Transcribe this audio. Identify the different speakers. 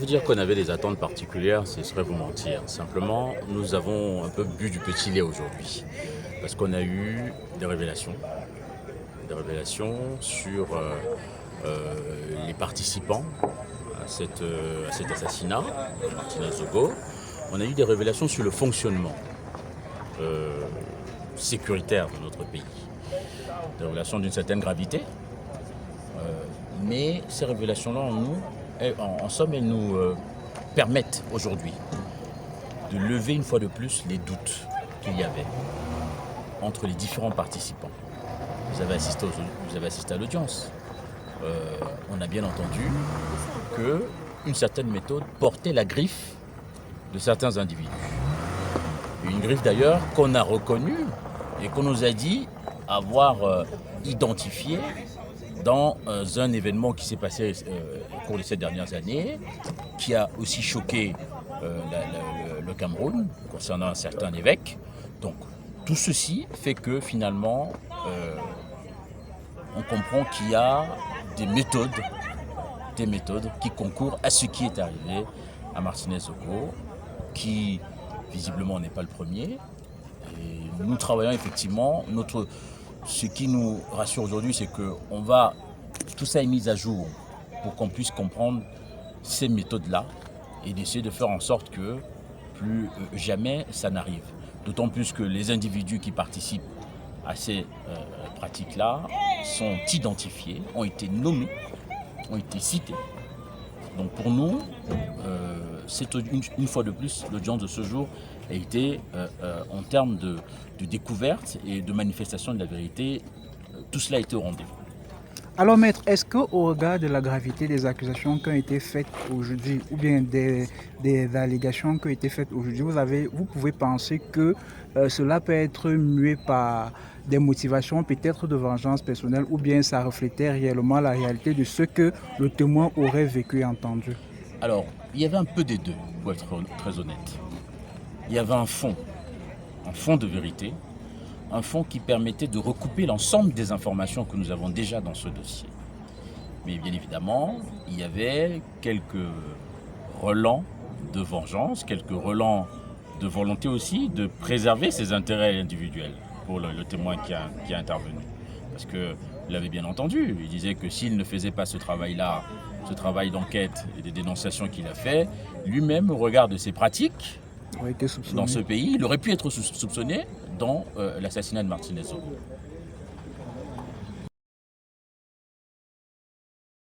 Speaker 1: Vous dire qu'on avait des attentes particulières, ce serait vous mentir. Simplement, nous avons un peu bu du petit lait aujourd'hui. Parce qu'on a eu des révélations. Des révélations sur les participants à cet assassinat, Martinez Zogo. On a eu des révélations sur le fonctionnement sécuritaire de notre pays. Des révélations d'une certaine gravité. Mais ces révélations-là, en somme, elles nous permettent aujourd'hui de lever une fois de plus les doutes qu'il y avait entre les différents participants. Vous avez assisté à l'audience. On a bien entendu qu'une certaine méthode portait la griffe de certains individus. Une griffe d'ailleurs qu'on a reconnue et qu'on nous a dit avoir identifiée dans un événement qui s'est passé au cours de ces dernières années, qui a aussi choqué le Cameroun concernant un certain évêque. Donc tout ceci fait que finalement on comprend qu'il y a des méthodes qui concourent à ce qui est arrivé à Martinez Zogo, qui visiblement n'est pas le premier. Et nous travaillons effectivement, ce qui nous rassure aujourd'hui, c'est que tout ça est mis à jour pour qu'on puisse comprendre ces méthodes-là et d'essayer de faire en sorte que plus jamais ça n'arrive. D'autant plus que les individus qui participent à ces pratiques-là sont identifiés, ont été nommés, ont été cités. Donc pour nous, une fois de plus, l'audience de ce jour a été, en termes de découverte et de manifestation de la vérité, tout cela a été au rendez-vous.
Speaker 2: Alors maître, est-ce qu'au regard de la gravité des accusations qui ont été faites aujourd'hui, ou bien des allégations qui ont été faites aujourd'hui, vous pouvez penser que cela peut être mué par des motivations peut-être de vengeance personnelle, ou bien ça reflétait réellement la réalité de ce que le témoin aurait vécu et entendu?
Speaker 1: Alors, il y avait un peu des deux, pour être très honnête. Il y avait un fond de vérité, un fond qui permettait de recouper l'ensemble des informations que nous avons déjà dans ce dossier. Mais bien évidemment, il y avait quelques relents de vengeance, quelques relents de volonté aussi de préserver ses intérêts individuels pour le témoin qui a intervenu. Parce que, vous l'avez bien entendu, il disait que s'il ne faisait pas ce travail-là, ce travail d'enquête et de dénonciation qu'il a fait, lui-même, au regard de ses pratiques dans ce pays, il aurait pu être soupçonné dans l'assassinat de Martinez Zogo.